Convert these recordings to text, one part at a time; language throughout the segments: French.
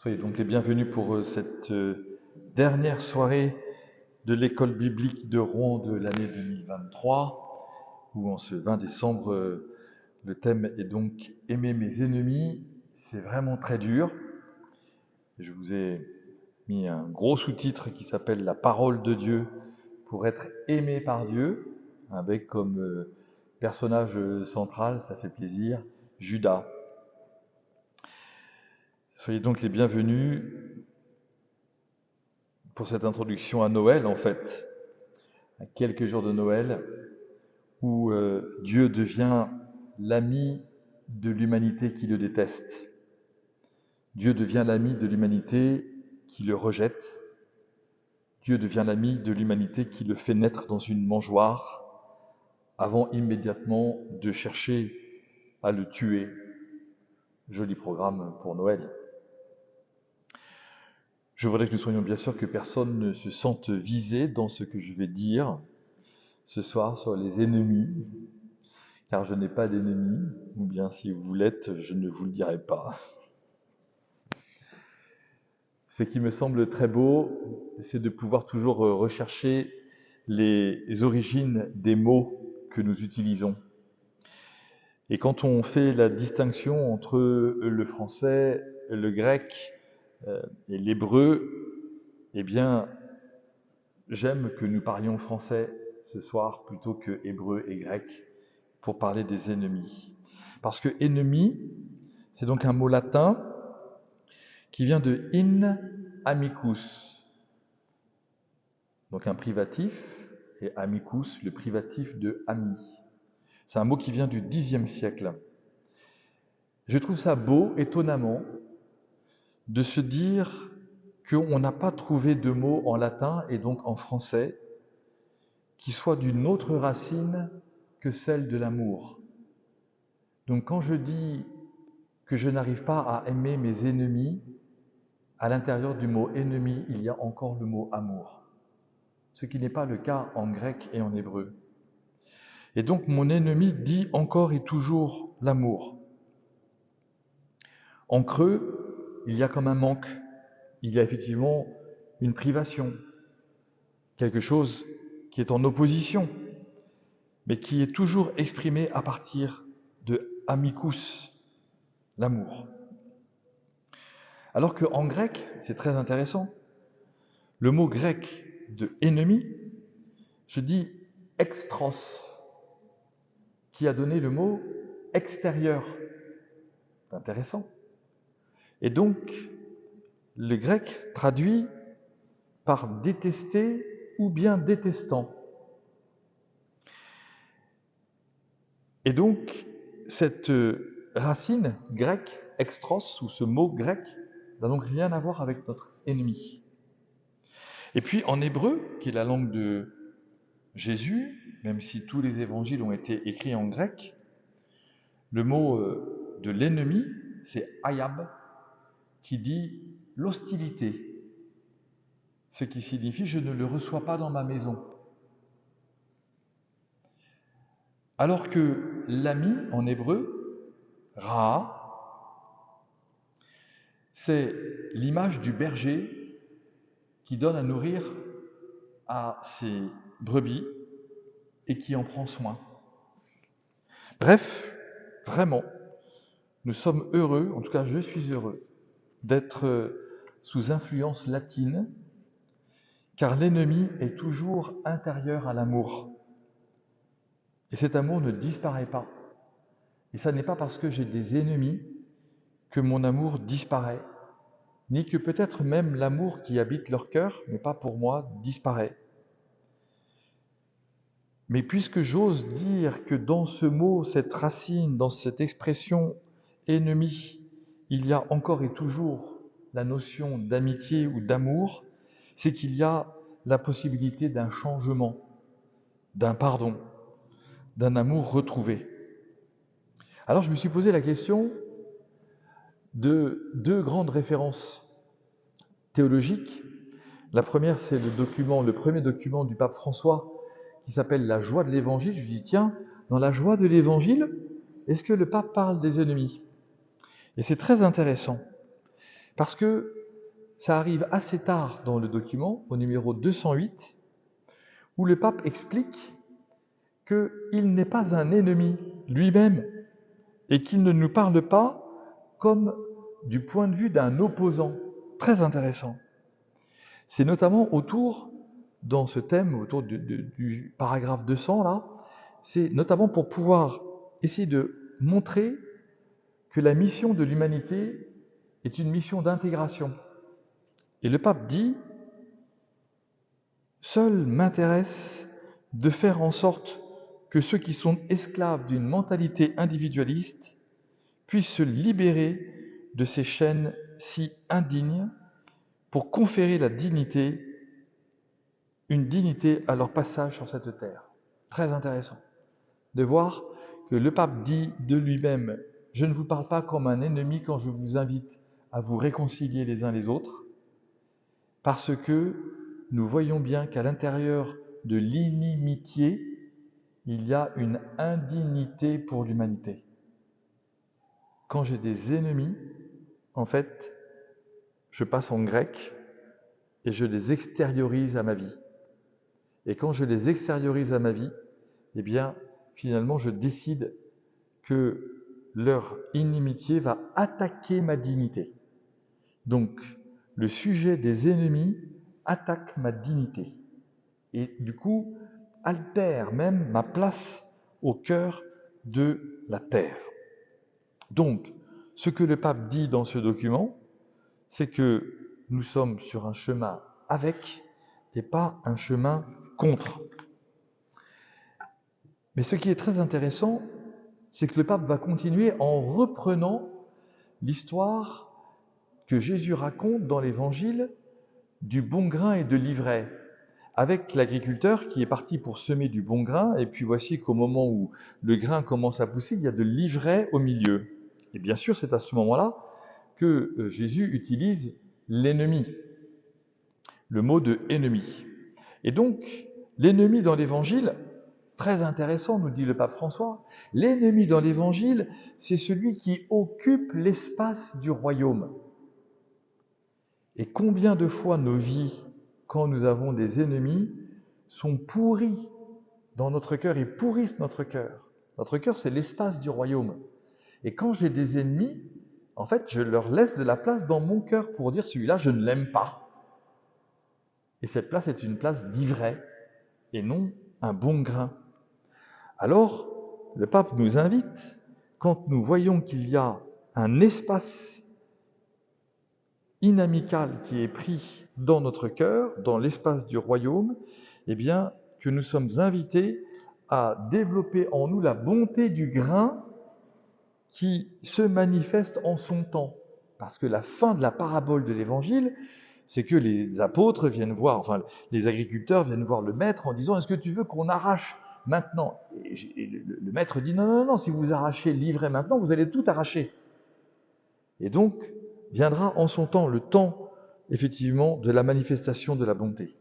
Soyez donc les bienvenus pour cette dernière soirée de l'école biblique de Rouen de l'année 2023, où en ce 20 décembre, le thème est donc « Aimer mes ennemis ». C'est vraiment très dur. Je vous ai mis un gros sous-titre qui s'appelle « La parole de Dieu pour être aimé par Dieu », avec comme personnage central, ça fait plaisir, Judas. Soyez donc les bienvenus pour cette introduction à Noël, en fait, à quelques jours de Noël, où Dieu devient l'ami de l'humanité qui le déteste. Dieu devient l'ami de l'humanité qui le rejette. Dieu devient l'ami de l'humanité qui le fait naître dans une mangeoire, avant immédiatement de chercher à le tuer. Joli programme pour Noël. Je voudrais que nous soyons bien sûrs que personne ne se sente visé dans ce que je vais dire ce soir sur les ennemis, car je n'ai pas d'ennemis, ou bien si vous l'êtes, je ne vous le dirai pas. Ce qui me semble très beau, c'est de pouvoir toujours rechercher les origines des mots que nous utilisons. Et quand on fait la distinction entre le français, le grec et l'hébreu, eh bien, j'aime que nous parlions français ce soir plutôt que hébreu et grec pour parler des ennemis. Parce que ennemi, c'est donc un mot latin qui vient de in amicus, donc un privatif, et amicus, le privatif de ami. C'est un mot qui vient du Xe siècle. Je trouve ça beau, étonnamment, de se dire qu'on n'a pas trouvé de mot en latin et donc en français qui soit d'une autre racine que celle de l'amour. Donc quand je dis que je n'arrive pas à aimer mes ennemis, à l'intérieur du mot ennemi, il y a encore le mot amour, ce qui n'est pas le cas en grec et en hébreu. Et donc mon ennemi dit encore et toujours l'amour. En creux, il y a comme un manque, il y a effectivement une privation, quelque chose qui est en opposition, mais qui est toujours exprimé à partir de amicus, l'amour. Alors qu'en grec, c'est très intéressant, le mot grec de ennemi se dit extros, qui a donné le mot extérieur. C'est intéressant. Et donc, le grec traduit par détester ou bien détestant. Et donc, cette racine grecque, extros, ou ce mot grec, n'a donc rien à voir avec notre ennemi. Et puis en hébreu, qui est la langue de Jésus, même si tous les évangiles ont été écrits en grec, le mot de l'ennemi, c'est ayab, qui dit l'hostilité, ce qui signifie je ne le reçois pas dans ma maison. Alors que l'ami en hébreu, Ra, c'est l'image du berger qui donne à nourrir à ses brebis et qui en prend soin. Bref, vraiment, nous sommes heureux, en tout cas je suis heureux, d'être sous influence latine, car l'ennemi est toujours intérieur à l'amour. Et cet amour ne disparaît pas. Et ça n'est pas parce que j'ai des ennemis que mon amour disparaît, ni que peut-être même l'amour qui habite leur cœur, mais pas pour moi, disparaît. Mais puisque j'ose dire que dans ce mot, cette racine, dans cette expression ennemi, il y a encore et toujours la notion d'amitié ou d'amour, c'est qu'il y a la possibilité d'un changement, d'un pardon, d'un amour retrouvé. Alors je me suis posé la question de deux grandes références théologiques. La première, c'est le premier document du pape François qui s'appelle « La joie de l'Évangile ». Je me dis, tiens, dans la joie de l'Évangile, est-ce que le pape parle des ennemis ? Et c'est très intéressant, Parce que ça arrive assez tard dans le document, au numéro 208, où le pape explique qu'il n'est pas un ennemi lui-même et qu'il ne nous parle pas comme du point de vue d'un opposant. Très intéressant. C'est notamment dans ce thème, autour du paragraphe 200, là, c'est notamment pour pouvoir essayer de montrer que la mission de l'humanité est une mission d'intégration. Et le pape dit « Seul m'intéresse de faire en sorte que ceux qui sont esclaves d'une mentalité individualiste puissent se libérer de ces chaînes si indignes pour conférer une dignité à leur passage sur cette terre. » Très intéressant de voir que le pape dit de lui-même « Je ne vous parle pas comme un ennemi quand je vous invite à vous réconcilier les uns les autres, parce que nous voyons bien qu'à l'intérieur de l'inimitié, il y a une indignité pour l'humanité. Quand j'ai des ennemis, en fait, je passe en grec et je les extériorise à ma vie. Et quand je les extériorise à ma vie, eh bien, finalement, je décide que leur inimitié va attaquer ma dignité. Donc, le sujet des ennemis attaque ma dignité. Et du coup, altère même ma place au cœur de la terre. Donc, ce que le pape dit dans ce document, c'est que nous sommes sur un chemin avec et pas un chemin contre. Mais ce qui est très intéressant, c'est que le pape va continuer en reprenant l'histoire que Jésus raconte dans l'Évangile du bon grain et de l'ivraie, avec l'agriculteur qui est parti pour semer du bon grain, et puis voici qu'au moment où le grain commence à pousser, il y a de l'ivraie au milieu. Et bien sûr, c'est à ce moment-là que Jésus utilise l'ennemi, le mot de ennemi. Et donc, l'ennemi dans l'Évangile, très intéressant, nous dit le pape François, l'ennemi dans l'Évangile, c'est celui qui occupe l'espace du royaume. Et combien de fois nos vies, quand nous avons des ennemis, sont pourries dans notre cœur et pourrissent notre cœur. Notre cœur, c'est l'espace du royaume. Et quand j'ai des ennemis, en fait, je leur laisse de la place dans mon cœur pour dire celui-là, je ne l'aime pas. Et cette place est une place d'ivraie et non un bon grain. Alors, le pape nous invite, quand nous voyons qu'il y a un espace inamical qui est pris dans notre cœur, dans l'espace du royaume, eh bien, que nous sommes invités à développer en nous la bonté du grain qui se manifeste en son temps. Parce que la fin de la parabole de l'Évangile, c'est que les apôtres viennent voir, enfin les agriculteurs viennent voir le maître en disant « Est-ce que tu veux qu'on arrache maintenant ?» Et le maître dit « Non, si vous arrachez l'ivraie maintenant, vous allez tout arracher. » Et donc, viendra en son temps le temps, effectivement, de la manifestation de la bonté.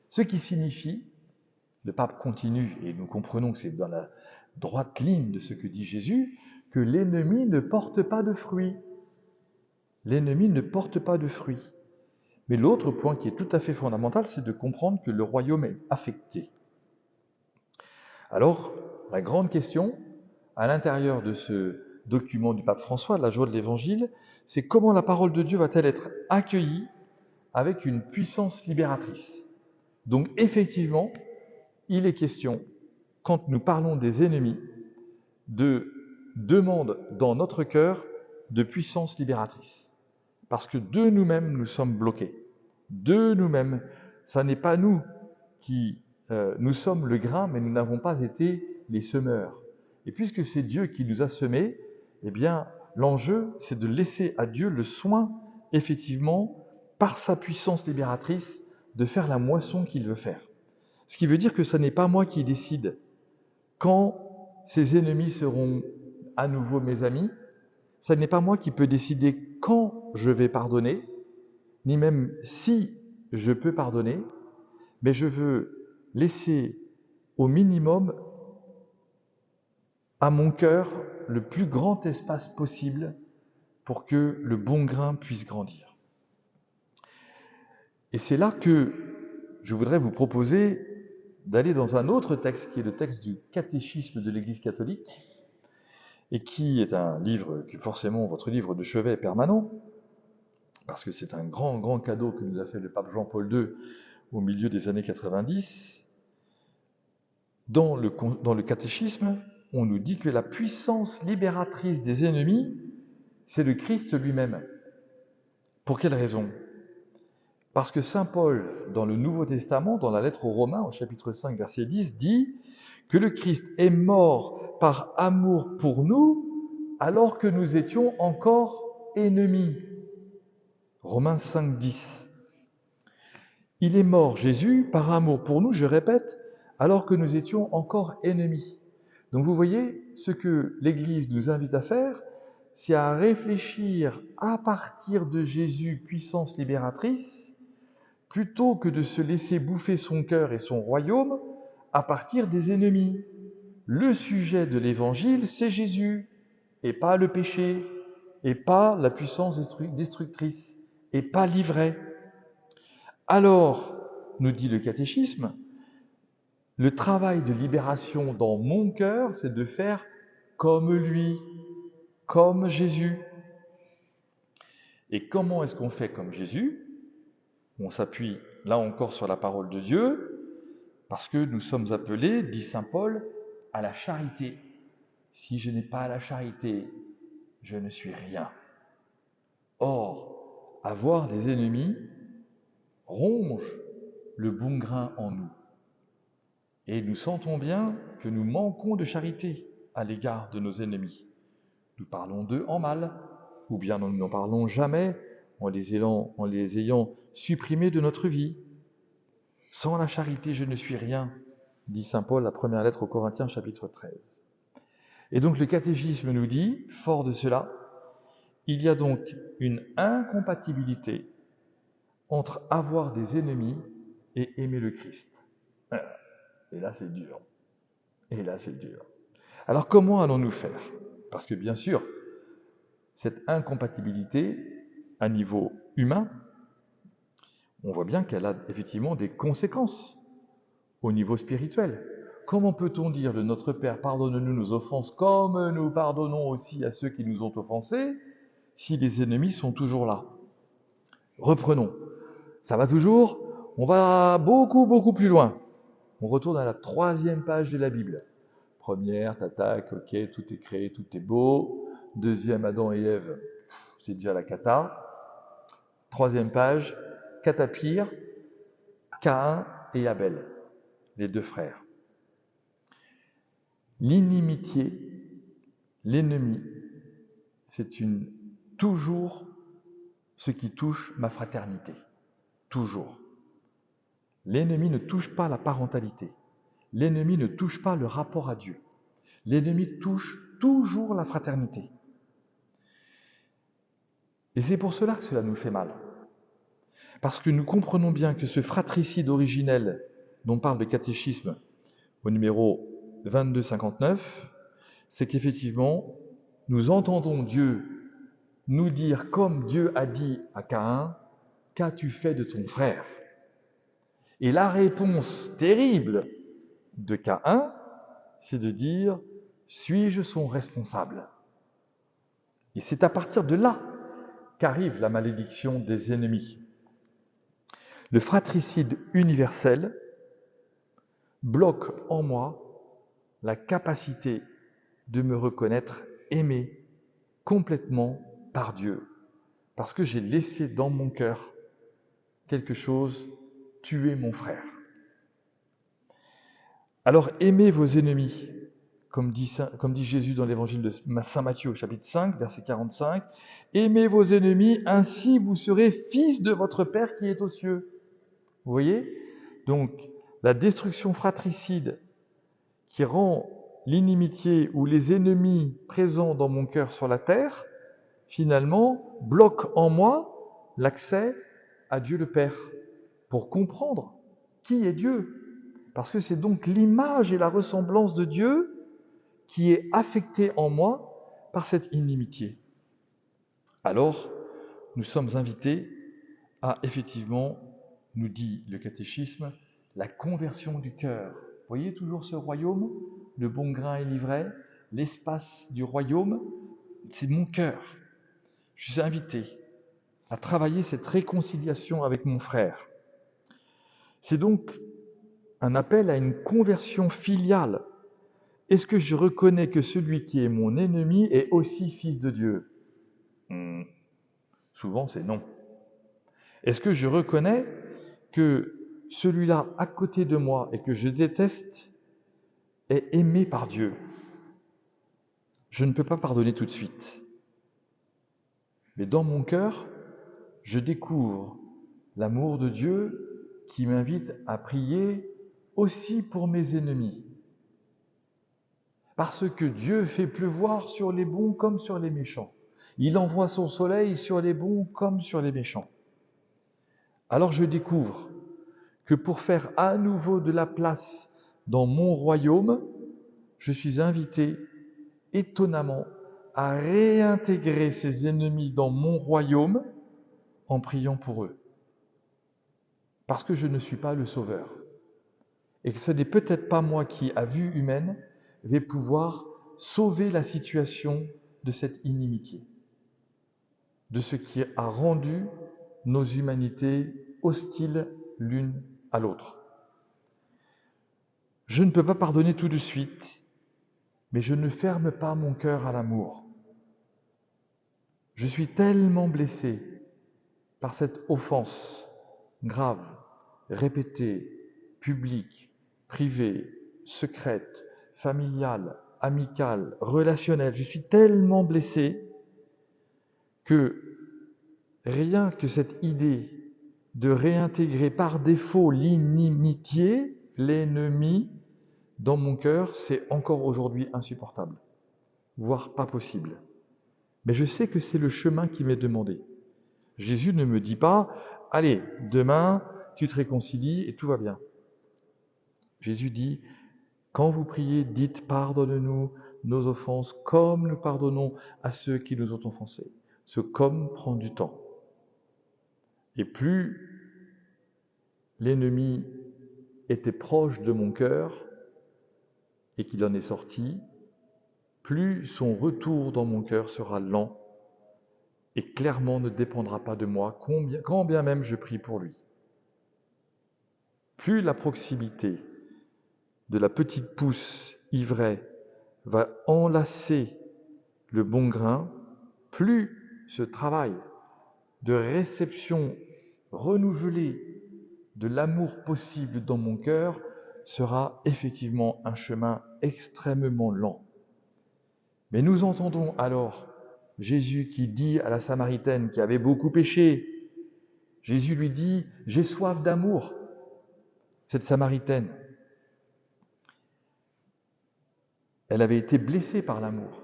Ce qui signifie, le pape continue, et nous comprenons que c'est dans la droite ligne de ce que dit Jésus, que l'ennemi ne porte pas de fruits. L'ennemi ne porte pas de fruits. Mais l'autre point qui est tout à fait fondamental, c'est de comprendre que le royaume est affecté. Alors, la grande question, à l'intérieur de ce document du pape François, la joie de l'Évangile, c'est comment la parole de Dieu va-t-elle être accueillie avec une puissance libératrice. Donc effectivement, il est question, quand nous parlons des ennemis, de demande dans notre cœur de puissance libératrice. Parce que de nous-mêmes, nous sommes bloqués. De nous-mêmes, ça n'est pas nous qui... nous sommes le grain, mais nous n'avons pas été les semeurs. Et puisque c'est Dieu qui nous a semés, eh bien, l'enjeu, c'est de laisser à Dieu le soin, effectivement, par sa puissance libératrice, de faire la moisson qu'il veut faire. Ce qui veut dire que ce n'est pas moi qui décide quand ces ennemis seront à nouveau mes amis. Ce n'est pas moi qui peux décider quand je vais pardonner, ni même si je peux pardonner, mais je veux laisser au minimum à mon cœur le plus grand espace possible pour que le bon grain puisse grandir. Et c'est là que je voudrais vous proposer d'aller dans un autre texte qui est le texte du catéchisme de l'Église catholique et qui est un livre qui est forcément votre livre de chevet permanent, parce que c'est un grand cadeau que nous a fait le pape Jean-Paul II au milieu des années 90. Dans le catéchisme, on nous dit que la puissance libératrice des ennemis, c'est le Christ lui-même. Pour quelle raison ? Parce que saint Paul, dans le Nouveau Testament, dans la lettre aux Romains, au chapitre 5, verset 10, dit que le Christ est mort par amour pour nous, alors que nous étions encore ennemis. Romains 5, 10. Il est mort, Jésus, par amour pour nous, je répète, alors que nous étions encore ennemis. Donc vous voyez, ce que l'Église nous invite à faire, c'est à réfléchir à partir de Jésus, puissance libératrice, plutôt que de se laisser bouffer son cœur et son royaume à partir des ennemis. Le sujet de l'Évangile, c'est Jésus, et pas le péché, et pas la puissance destructrice, et pas l'ivraie. Alors, nous dit le catéchisme, le travail de libération dans mon cœur, c'est de faire comme lui, comme Jésus. Et comment est-ce qu'on fait comme Jésus ? On s'appuie là encore sur la parole de Dieu, parce que nous sommes appelés, dit saint Paul, à la charité. Si je n'ai pas la charité, je ne suis rien. Or, avoir des ennemis ronge le bon grain en nous. Et nous sentons bien que nous manquons de charité à l'égard de nos ennemis. Nous parlons d'eux en mal, ou bien nous n'en parlons jamais en les ayant supprimés de notre vie. Sans la charité, je ne suis rien, dit saint Paul, la première lettre aux Corinthiens, chapitre 13. Et donc le catéchisme nous dit, fort de cela, il y a donc une incompatibilité entre avoir des ennemis et aimer le Christ. Et là, c'est dur. Et là, c'est dur. Alors, comment allons-nous faire ? Parce que, bien sûr, cette incompatibilité, à niveau humain, on voit bien qu'elle a effectivement des conséquences au niveau spirituel. Comment peut-on dire de notre Père, pardonne-nous nos offenses, comme nous pardonnons aussi à ceux qui nous ont offensés, si les ennemis sont toujours là ? Reprenons. Ça va toujours ? On va beaucoup plus loin. On retourne à la 3e page de la Bible. Première, t'attaques, ok, tout est créé, tout est beau. 2e, Adam et Ève, c'est déjà la cata. 3e page, catapire, Caïn et Abel, les 2 frères. L'inimitié, l'ennemi, c'est toujours ce qui touche ma fraternité. Toujours. L'ennemi ne touche pas la parentalité. L'ennemi ne touche pas le rapport à Dieu. L'ennemi touche toujours la fraternité. Et c'est pour cela que cela nous fait mal. Parce que nous comprenons bien que ce fratricide originel dont parle le catéchisme au numéro 2259, c'est qu'effectivement, nous entendons Dieu nous dire, comme Dieu a dit à Caïn, « Qu'as-tu fait de ton frère ?» Et la réponse terrible de Caïn, c'est de dire « Suis-je son responsable ?» Et c'est à partir de là qu'arrive la malédiction des ennemis. Le fratricide universel bloque en moi la capacité de me reconnaître aimé complètement par Dieu, parce que j'ai laissé dans mon cœur quelque chose tuer mon frère. Alors aimez vos ennemis, comme dit Jésus dans l'évangile de saint Matthieu, chapitre 5, verset 45. Aimez vos ennemis, ainsi vous serez fils de votre Père qui est aux cieux. Vous voyez ? Donc, la destruction fratricide qui rend l'inimitié ou les ennemis présents dans mon cœur sur la terre, finalement, bloque en moi l'accès à Dieu le Père, pour comprendre qui est Dieu. Parce que c'est donc l'image et la ressemblance de Dieu qui est affectée en moi par cette inimitié. Alors, nous sommes invités à, effectivement, nous dit le catéchisme, la conversion du cœur. Vous voyez toujours ce royaume, le bon grain et l'ivraie, l'espace du royaume, c'est mon cœur. Je suis invité à travailler cette réconciliation avec mon frère. C'est donc un appel à une conversion filiale. Est-ce que je reconnais que celui qui est mon ennemi est aussi fils de Dieu ? Souvent, c'est non. Est-ce que je reconnais que celui-là à côté de moi et que je déteste est aimé par Dieu ? Je ne peux pas pardonner tout de suite. Mais dans mon cœur, je découvre l'amour de Dieu qui m'invite à prier aussi pour mes ennemis. Parce que Dieu fait pleuvoir sur les bons comme sur les méchants. Il envoie son soleil sur les bons comme sur les méchants. Alors je découvre que pour faire à nouveau de la place dans mon royaume, je suis invité étonnamment à réintégrer ces ennemis dans mon royaume en priant pour eux. Parce que je ne suis pas le sauveur. Et que ce n'est peut-être pas moi qui, à vue humaine, vais pouvoir sauver la situation de cette inimitié, de ce qui a rendu nos humanités hostiles l'une à l'autre. Je ne peux pas pardonner tout de suite, mais je ne ferme pas mon cœur à l'amour. Je suis tellement blessé par cette offense grave, répétée, publique, privée, secrète, familiale, amicale, relationnelle. Je suis tellement blessé que rien que cette idée de réintégrer par défaut l'inimitié, l'ennemi, dans mon cœur, c'est encore aujourd'hui insupportable, voire pas possible. Mais je sais que c'est le chemin qui m'est demandé. Jésus ne me dit pas « Allez, demain, tu te réconcilies et tout va bien ». Jésus dit « Quand vous priez, dites « Pardonne-nous nos offenses comme nous pardonnons à ceux qui nous ont offensés ». Ce « comme » prend du temps. Et plus l'ennemi était proche de mon cœur et qu'il en est sorti, plus son retour dans mon cœur sera lent et clairement ne dépendra pas de moi, quand bien même je prie pour lui. Plus la proximité de la petite pousse ivraie va enlacer le bon grain, plus ce travail de réception renouvelée de l'amour possible dans mon cœur sera effectivement un chemin extrêmement lent. Mais nous entendons alors Jésus qui dit à la Samaritaine qui avait beaucoup péché, Jésus lui dit « J'ai soif d'amour ». Cette Samaritaine, elle avait été blessée par l'amour.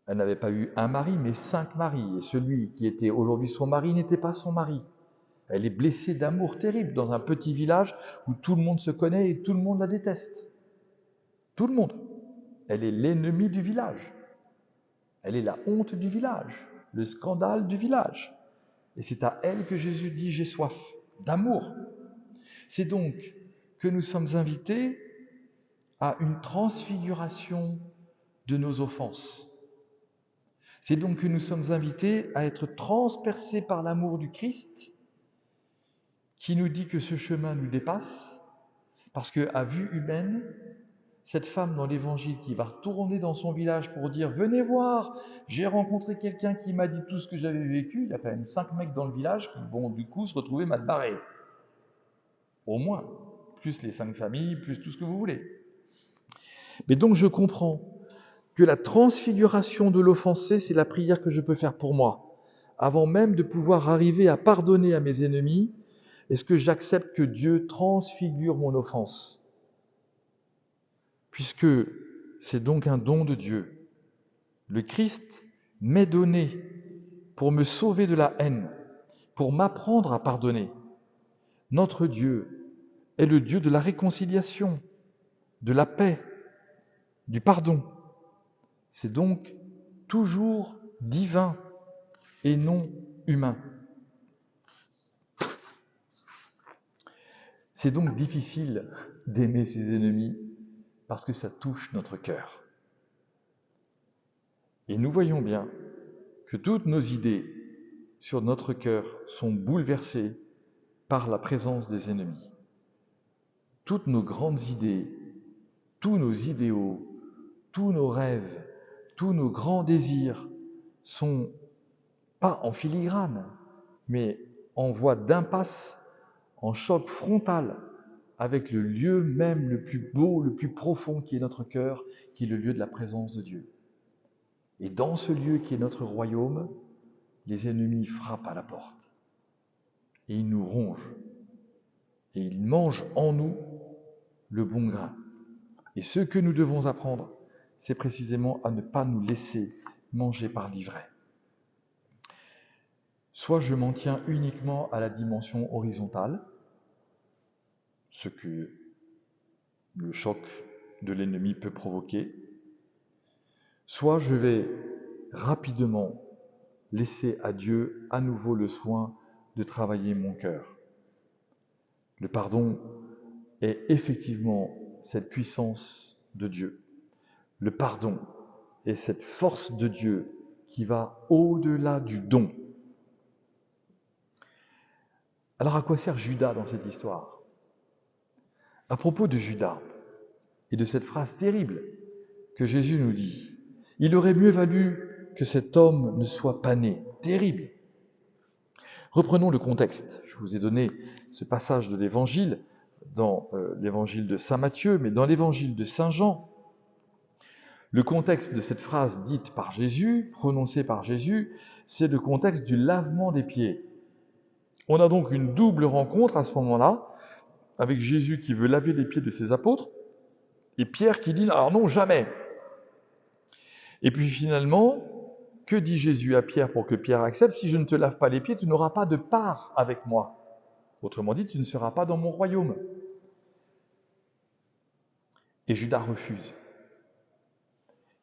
Elle n'avait pas eu un mari, mais 5 maris. Et celui qui était aujourd'hui son mari n'était pas son mari. Elle est blessée d'amour terrible dans un petit village où tout le monde se connaît et tout le monde la déteste. Tout le monde. Elle est l'ennemie du village. Elle est la honte du village, le scandale du village. Et c'est à elle que Jésus dit « J'ai soif d'amour ». C'est donc que nous sommes invités à une transfiguration de nos offenses. C'est donc que nous sommes invités à être transpercés par l'amour du Christ qui nous dit que ce chemin nous dépasse parce qu'à vue humaine, cette femme dans l'évangile qui va retourner dans son village pour dire « Venez voir, j'ai rencontré quelqu'un qui m'a dit tout ce que j'avais vécu », il y a quand même 5 mecs dans le village qui vont du coup se retrouver mal barrés. Au moins, plus les 5 familles, plus tout ce que vous voulez. Mais donc je comprends que la transfiguration de l'offensé, c'est la prière que je peux faire pour moi. Avant même de pouvoir arriver à pardonner à mes ennemis, est-ce que j'accepte que Dieu transfigure mon offense ? Puisque c'est donc un don de Dieu. Le Christ m'est donné pour me sauver de la haine, pour m'apprendre à pardonner. Notre Dieu est le Dieu de la réconciliation, de la paix, du pardon. C'est donc toujours divin et non humain. C'est donc difficile d'aimer ses ennemis parce que ça touche notre cœur. Et nous voyons bien que toutes nos idées sur notre cœur sont bouleversées par la présence des ennemis. Toutes nos grandes idées, tous nos idéaux, tous nos rêves, tous nos grands désirs sont pas en filigrane, mais en voie d'impasse, en choc frontal avec le lieu même le plus beau, le plus profond qui est notre cœur, qui est le lieu de la présence de Dieu. Et dans ce lieu qui est notre royaume, les ennemis frappent à la porte. Et ils nous rongent. Et ils mangent en nous le bon grain. Et ce que nous devons apprendre, c'est précisément à ne pas nous laisser manger par l'ivraie. Soit je m'en tiens uniquement à la dimension horizontale, ce que le choc de l'ennemi peut provoquer, soit je vais rapidement laisser à Dieu à nouveau le soin de travailler mon cœur. Le pardon est effectivement cette puissance de Dieu. Le pardon est cette force de Dieu qui va au-delà du don. Alors à quoi sert Judas dans cette histoire ? À propos de Judas et de cette phrase terrible que Jésus nous dit, il aurait mieux valu que cet homme ne soit pas né. Terrible. Reprenons le contexte. Je vous ai donné ce passage de l'Évangile dans l'Évangile de Saint Matthieu, mais dans l'Évangile de Saint Jean, le contexte de cette phrase dite par Jésus, prononcée par Jésus, c'est le contexte du lavement des pieds. On a donc une double rencontre à ce moment-là, avec Jésus qui veut laver les pieds de ses apôtres, et Pierre qui dit « Alors non, jamais !» Et puis finalement, que dit Jésus à Pierre pour que Pierre accepte ? « Si je ne te lave pas les pieds, tu n'auras pas de part avec moi. » Autrement dit, tu ne seras pas dans mon royaume. Et Judas refuse.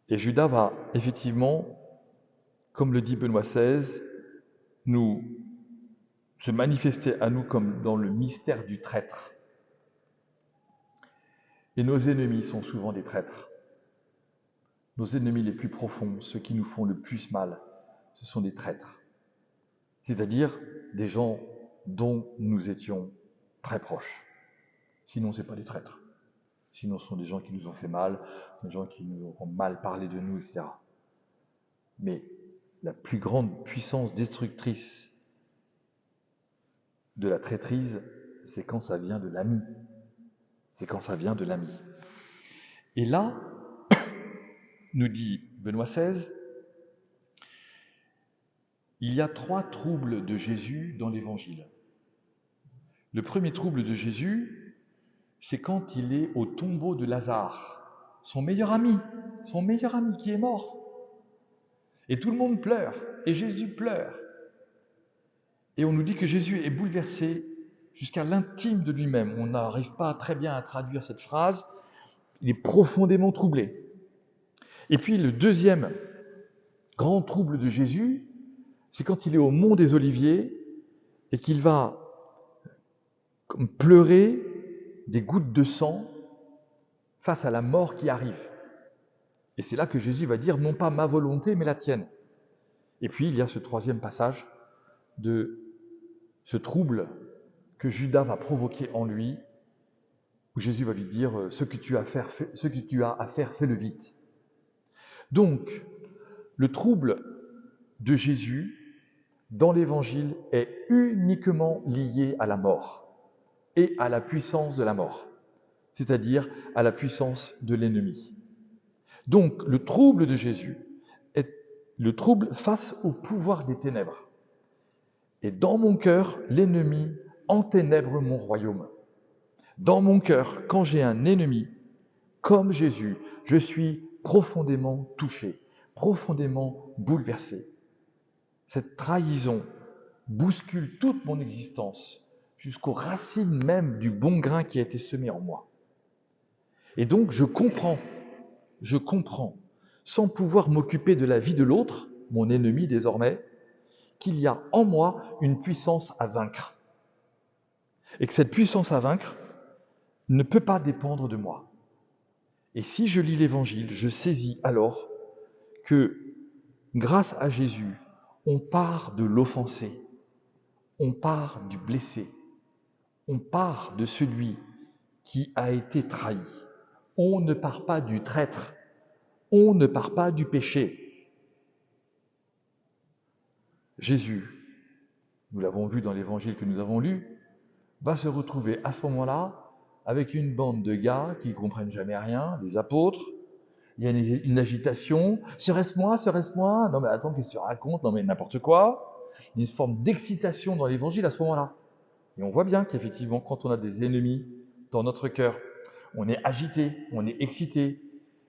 Et Judas va effectivement, comme le dit Benoît XVI, se manifester à nous comme dans le mystère du traître. Et nos ennemis sont souvent des traîtres. Nos ennemis les plus profonds, ceux qui nous font le plus mal, ce sont des traîtres. C'est-à-dire des gens dont nous étions très proches. Sinon, ce n'est pas des traîtres. Sinon, ce sont des gens qui nous ont fait mal, des gens qui nous ont mal parlé de nous, etc. Mais la plus grande puissance destructrice de la traîtrise, c'est quand ça vient de l'ami. C'est quand ça vient de l'ami. Et là, nous dit Benoît XVI, il y a 3 troubles de Jésus dans l'Évangile. Le premier trouble de Jésus, c'est quand il est au tombeau de Lazare, son meilleur ami qui est mort. Et tout le monde pleure, et Jésus pleure. Et on nous dit que Jésus est bouleversé jusqu'à l'intime de lui-même. On n'arrive pas très bien à traduire cette phrase. Il est profondément troublé. Et puis le deuxième grand trouble de Jésus, c'est quand il est au mont des Oliviers et qu'il va comme pleurer des gouttes de sang face à la mort qui arrive. Et c'est là que Jésus va dire, non pas ma volonté, mais la tienne. Et puis il y a ce troisième passage de ce trouble que Judas va provoquer en lui, où Jésus va lui dire, ce que tu as à faire, fais-le vite. Donc, le trouble de Jésus dans l'Évangile est uniquement lié à la mort et à la puissance de la mort, c'est-à-dire à la puissance de l'ennemi. Donc, le trouble de Jésus est le trouble face au pouvoir des ténèbres. Et dans mon cœur, l'ennemi enténèbre mon royaume. Dans mon cœur, quand j'ai un ennemi, comme Jésus, je suis profondément touché, profondément bouleversé. Cette trahison bouscule toute mon existence jusqu'aux racines même du bon grain qui a été semé en moi. Et donc je comprends, sans pouvoir m'occuper de la vie de l'autre, mon ennemi désormais, qu'il y a en moi une puissance à vaincre. Et que cette puissance à vaincre ne peut pas dépendre de moi. Et si je lis l'Évangile, je saisis alors que grâce à Jésus, on part de l'offensé, on part du blessé, on part de celui qui a été trahi. On ne part pas du traître, on ne part pas du péché. Jésus, nous l'avons vu dans l'Évangile que nous avons lu, va se retrouver à ce moment-là avec une bande de gars qui ne comprennent jamais rien, des apôtres. Il y a une agitation. Serait-ce moi? Serait-ce moi? Non mais attends, qu'est-ce que tu racontes? Non mais n'importe quoi. Il y a une forme d'excitation dans l'Évangile à ce moment-là. Et on voit bien qu'effectivement, quand on a des ennemis dans notre cœur, on est agité, on est excité.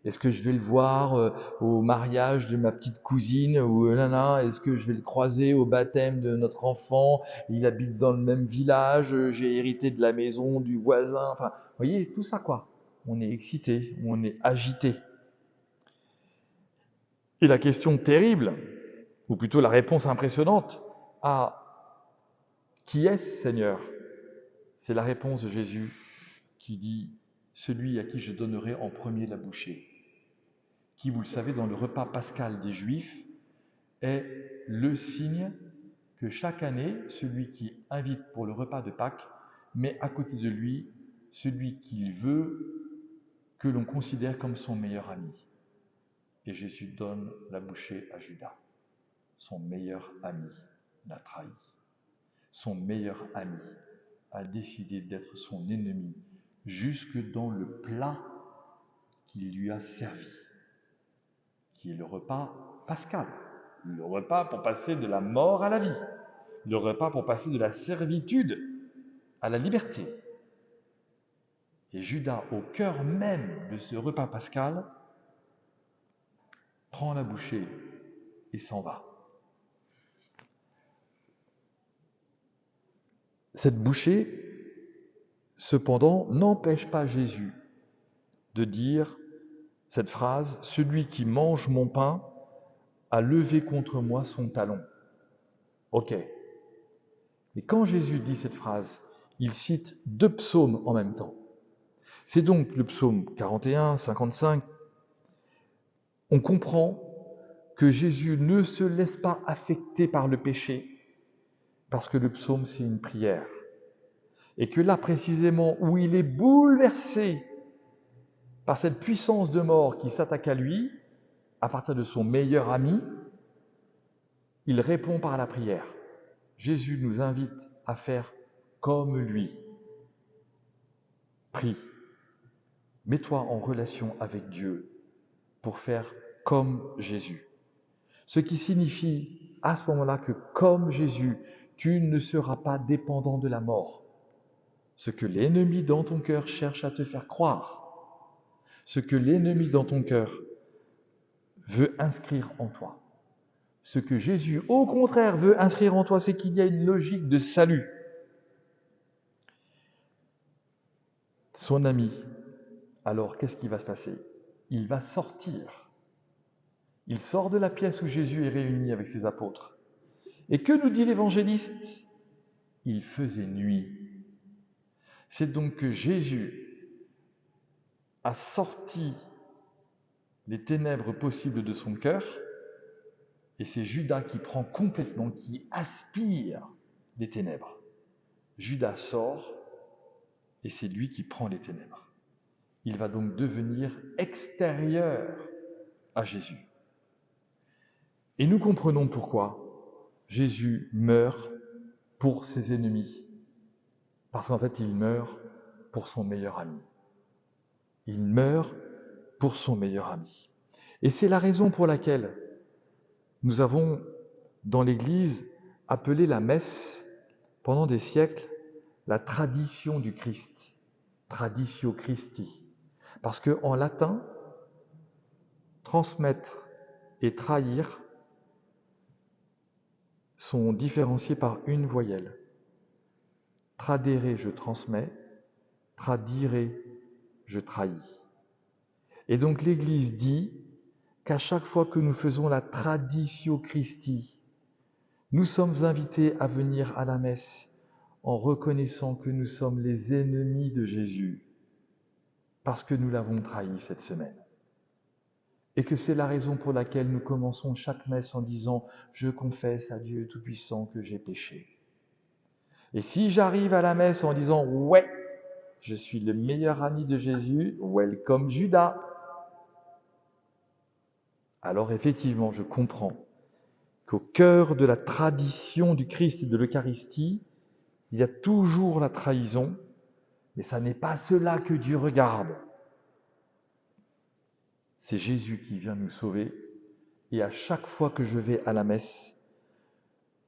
Est-ce que je vais le voir au mariage de ma petite cousine ou nana? Est-ce que je vais le croiser au baptême de notre enfant? Il habite dans le même village, j'ai hérité de la maison du voisin. Enfin, vous voyez, tout ça quoi. On est excité, on est agité. Et la question terrible, ou plutôt la réponse impressionnante à qui est-ce Seigneur? C'est la réponse de Jésus qui dit « Celui à qui je donnerai en premier la bouchée », qui, vous le savez, dans le repas pascal des Juifs, est le signe que chaque année, celui qui invite pour le repas de Pâques met à côté de lui celui qu'il veut que l'on considère comme son meilleur ami. Et Jésus donne la bouchée à Judas. Son meilleur ami l'a trahi. Son meilleur ami a décidé d'être son ennemi jusque dans le plat qu'il lui a servi, qui est le repas pascal, le repas pour passer de la mort à la vie, le repas pour passer de la servitude à la liberté. Et Judas, au cœur même de ce repas pascal, prend la bouchée et s'en va. Cette bouchée, cependant, n'empêche pas Jésus de dire cette phrase « Celui qui mange mon pain a levé contre moi son talon ». Ok. Mais quand Jésus dit cette phrase, il cite 2 psaumes en même temps. C'est donc le psaume 41, 55. On comprend que Jésus ne se laisse pas affecter par le péché, parce que le psaume, c'est une prière. Et que là, précisément, où il est bouleversé par cette puissance de mort qui s'attaque à lui, à partir de son meilleur ami, il répond par la prière. Jésus nous invite à faire comme lui. Prie. Mets-toi en relation avec Dieu pour faire comme Jésus. Ce qui signifie à ce moment-là que comme Jésus, tu ne seras pas dépendant de la mort. Ce que l'ennemi dans ton cœur cherche à te faire croire, ce que l'ennemi dans ton cœur veut inscrire en toi. Ce que Jésus, au contraire, veut inscrire en toi, c'est qu'il y a une logique de salut. Son ami, alors qu'est-ce qui va se passer? Il va sortir. Il sort de la pièce où Jésus est réuni avec ses apôtres. Et que nous dit l'évangéliste? Il faisait nuit. C'est donc que Jésus a sorti les ténèbres possibles de son cœur, et c'est Judas qui prend complètement, qui aspire les ténèbres. Judas sort, et c'est lui qui prend les ténèbres. Il va donc devenir extérieur à Jésus. Et nous comprenons pourquoi Jésus meurt pour ses ennemis. Parce qu'en fait, il meurt pour son meilleur ami. Il meurt pour son meilleur ami. Et c'est la raison pour laquelle nous avons, dans l'Église, appelé la messe, pendant des siècles, la tradition du Christ, traditio Christi. Parce qu'en latin, transmettre et trahir sont différenciés par une voyelle. Tradere, je transmets, tradire, je trahis. Et donc l'Église dit qu'à chaque fois que nous faisons la Traditio Christi, nous sommes invités à venir à la messe en reconnaissant que nous sommes les ennemis de Jésus, parce que nous l'avons trahi cette semaine. Et que c'est la raison pour laquelle nous commençons chaque messe en disant « Je confesse à Dieu Tout-Puissant que j'ai péché ». Et si j'arrive à la messe en disant « Ouais, je suis le meilleur ami de Jésus, welcome Judas », alors effectivement, je comprends qu'au cœur de la tradition du Christ et de l'Eucharistie, il y a toujours la trahison, mais ça n'est pas cela que Dieu regarde. C'est Jésus qui vient nous sauver, et à chaque fois que je vais à la messe,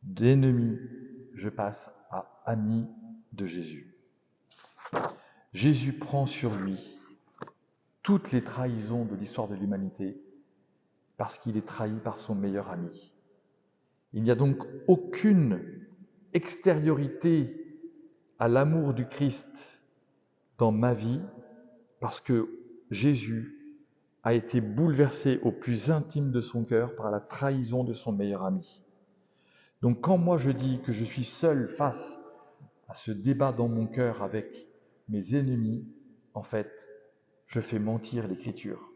d'ennemi, je passe à ami de Jésus. Jésus prend sur lui toutes les trahisons de l'histoire de l'humanité parce qu'il est trahi par son meilleur ami. Il n'y a donc aucune extériorité à l'amour du Christ dans ma vie parce que Jésus a été bouleversé au plus intime de son cœur par la trahison de son meilleur ami. Donc quand moi je dis que je suis seul face à ce débat dans mon cœur avec mes ennemis, en fait, je fais mentir l'Écriture.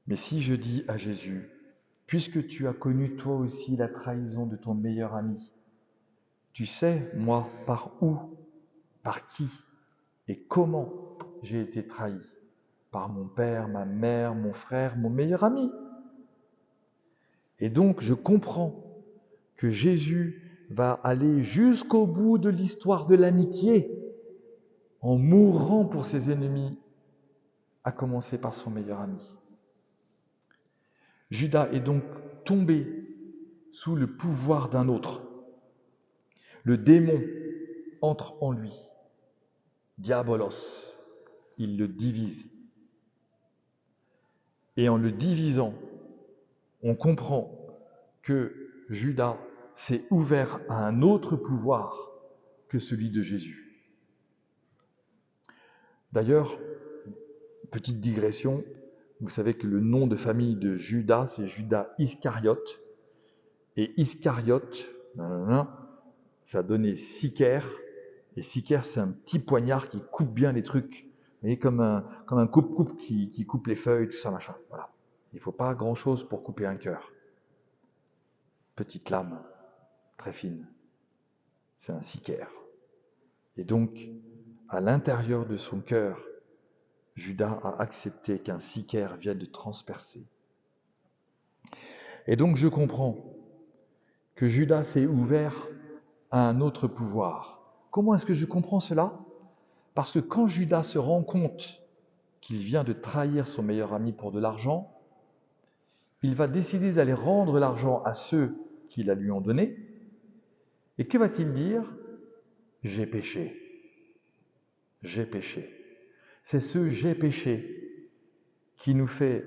Mais si je dis à Jésus, puisque tu as connu toi aussi la trahison de ton meilleur ami, tu sais, moi, par où, par qui et comment j'ai été trahi, par mon père, ma mère, mon frère, mon meilleur ami. Et donc, je comprends que Jésus va aller jusqu'au bout de l'histoire de l'amitié en mourant pour ses ennemis, à commencer par son meilleur ami. Judas est donc tombé sous le pouvoir d'un autre. Le démon entre en lui, diabolos, il le divise. Et en le divisant, on comprend que Judas s'est ouvert à un autre pouvoir que celui de Jésus. D'ailleurs, petite digression, vous savez que le nom de famille de Judas, c'est Judas Iscariote. Et Iscariote, ça donnait Sicaire. Et Sicaire, c'est un petit poignard qui coupe bien les trucs. Vous voyez, comme un coupe-coupe qui coupe les feuilles, tout ça, machin. Voilà. Il ne faut pas grand-chose pour couper un cœur. Petite lame, très fine. C'est un Sicaire. Et donc, à l'intérieur de son cœur, Judas a accepté qu'un Sicaire vienne de transpercer. Et donc, je comprends que Judas s'est ouvert à un autre pouvoir. Comment est-ce que je comprends cela ? Parce que quand Judas se rend compte qu'il vient de trahir son meilleur ami pour de l'argent, il va décider d'aller rendre l'argent à ceux qui la lui ont donné. Et que va-t-il dire ? J'ai péché. J'ai péché. C'est ce j'ai péché qui nous fait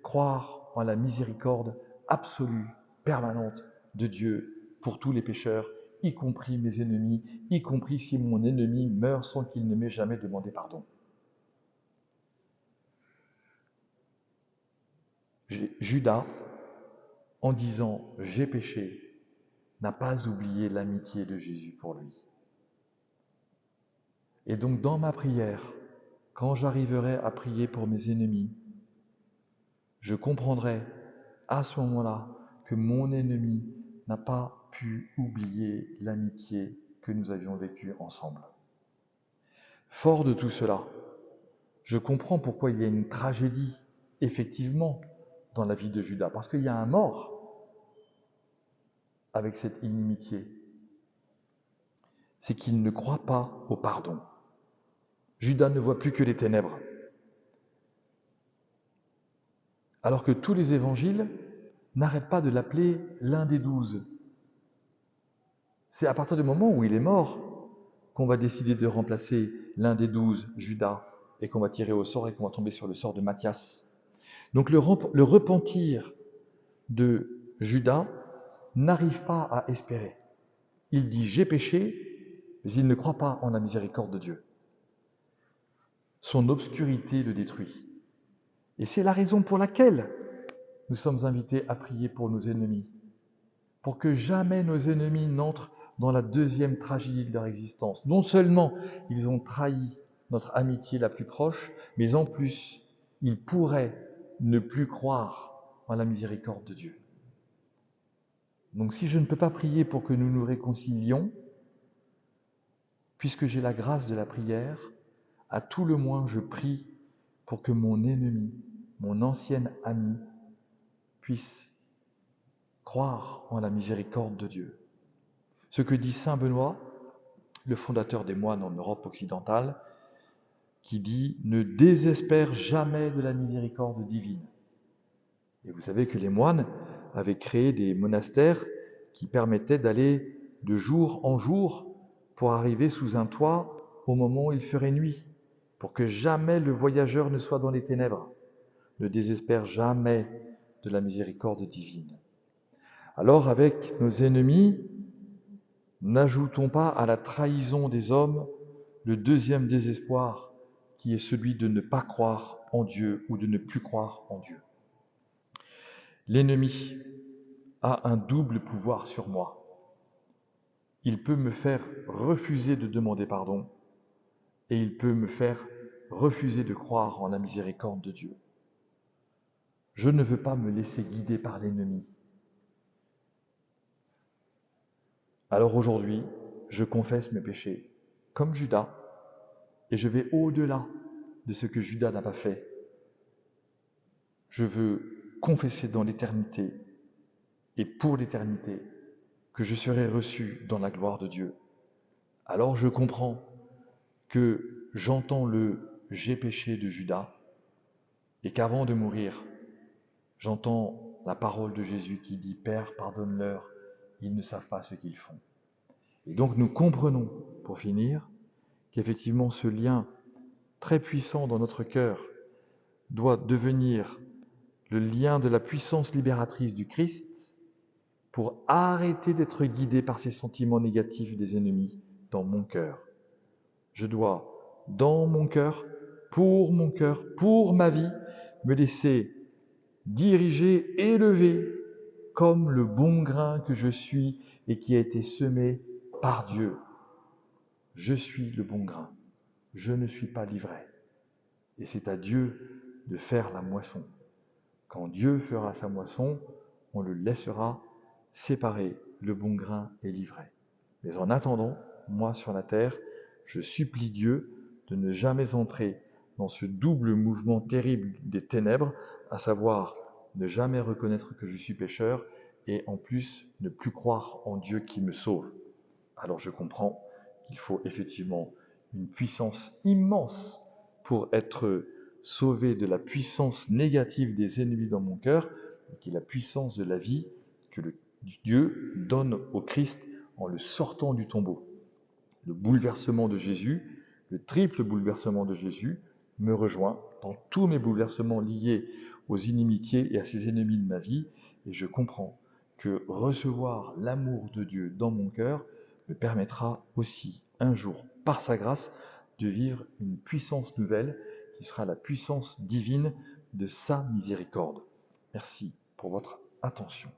croire en la miséricorde absolue, permanente de Dieu pour tous les pécheurs, y compris mes ennemis, y compris si mon ennemi meurt sans qu'il ne m'ait jamais demandé pardon. Judas, en disant « j'ai péché », n'a pas oublié l'amitié de Jésus pour lui. Et donc dans ma prière, quand j'arriverai à prier pour mes ennemis, je comprendrai à ce moment-là que mon ennemi n'a pas pu oublier l'amitié que nous avions vécue ensemble. Fort de tout cela, je comprends pourquoi il y a une tragédie, effectivement, dans la vie de Judas, parce qu'il y a un mort avec cette inimitié. C'est qu'il ne croit pas au pardon. Judas ne voit plus que les ténèbres. Alors que tous les évangiles n'arrêtent pas de l'appeler l'un des 12. C'est à partir du moment où il est mort qu'on va décider de remplacer l'un des 12, Judas, et qu'on va tirer au sort et qu'on va tomber sur le sort de Matthias. Donc le repentir de Judas n'arrive pas à espérer. Il dit « j'ai péché », mais il ne croit pas en la miséricorde de Dieu. Son obscurité le détruit. Et c'est la raison pour laquelle nous sommes invités à prier pour nos ennemis, pour que jamais nos ennemis n'entrent dans la deuxième tragédie de leur existence. Non seulement ils ont trahi notre amitié la plus proche, mais en plus, ils pourraient ne plus croire en la miséricorde de Dieu. Donc si je ne peux pas prier pour que nous nous réconcilions, puisque j'ai la grâce de la prière, à tout le moins je prie pour que mon ennemi, mon ancien ami, puisse croire en la miséricorde de Dieu. Ce que dit saint Benoît, le fondateur des moines en Europe occidentale, qui dit « Ne désespère jamais de la miséricorde divine ». Et vous savez que les moines avaient créé des monastères qui permettaient d'aller de jour en jour pour arriver sous un toit au moment où il ferait nuit, pour que jamais le voyageur ne soit dans les ténèbres. Ne désespère jamais de la miséricorde divine. Alors, avec nos ennemis, n'ajoutons pas à la trahison des hommes le deuxième désespoir, qui est celui de ne pas croire en Dieu ou de ne plus croire en Dieu. L'ennemi a un double pouvoir sur moi. Il peut me faire refuser de demander pardon et il peut me faire refuser de croire en la miséricorde de Dieu. Je ne veux pas me laisser guider par l'ennemi. Alors aujourd'hui, je confesse mes péchés, comme Judas, et je vais au-delà de ce que Judas n'a pas fait. Je veux confesser dans l'éternité et pour l'éternité que je serai reçu dans la gloire de Dieu. Alors je comprends que j'entends le « j'ai péché » de Judas et qu'avant de mourir, j'entends la parole de Jésus qui dit « Père, pardonne-leur, ils ne savent pas ce qu'ils font ». Et donc nous comprenons, pour finir, qu'effectivement ce lien très puissant dans notre cœur doit devenir le lien de la puissance libératrice du Christ pour arrêter d'être guidé par ces sentiments négatifs des ennemis dans mon cœur. Je dois, dans mon cœur, pour ma vie, me laisser diriger, élever comme le bon grain que je suis et qui a été semé par Dieu. Je suis le bon grain, je ne suis pas l'ivraie. Et c'est à Dieu de faire la moisson. Quand Dieu fera sa moisson, on le laissera séparer le bon grain et l'ivraie. Mais en attendant, moi sur la terre, je supplie Dieu de ne jamais entrer dans ce double mouvement terrible des ténèbres, à savoir ne jamais reconnaître que je suis pécheur et en plus ne plus croire en Dieu qui me sauve. Alors je comprends qu'il faut effectivement une puissance immense pour être sauvé de la puissance négative des ennemis dans mon cœur, qui est la puissance de la vie que Dieu donne au Christ en le sortant du tombeau. Le bouleversement de Jésus, le triple bouleversement de Jésus, me rejoint dans tous mes bouleversements liés aux inimitiés et à ces ennemis de ma vie, et je comprends que recevoir l'amour de Dieu dans mon cœur me permettra aussi, un jour, par sa grâce, de vivre une puissance nouvelle qui sera la puissance divine de sa miséricorde. Merci pour votre attention.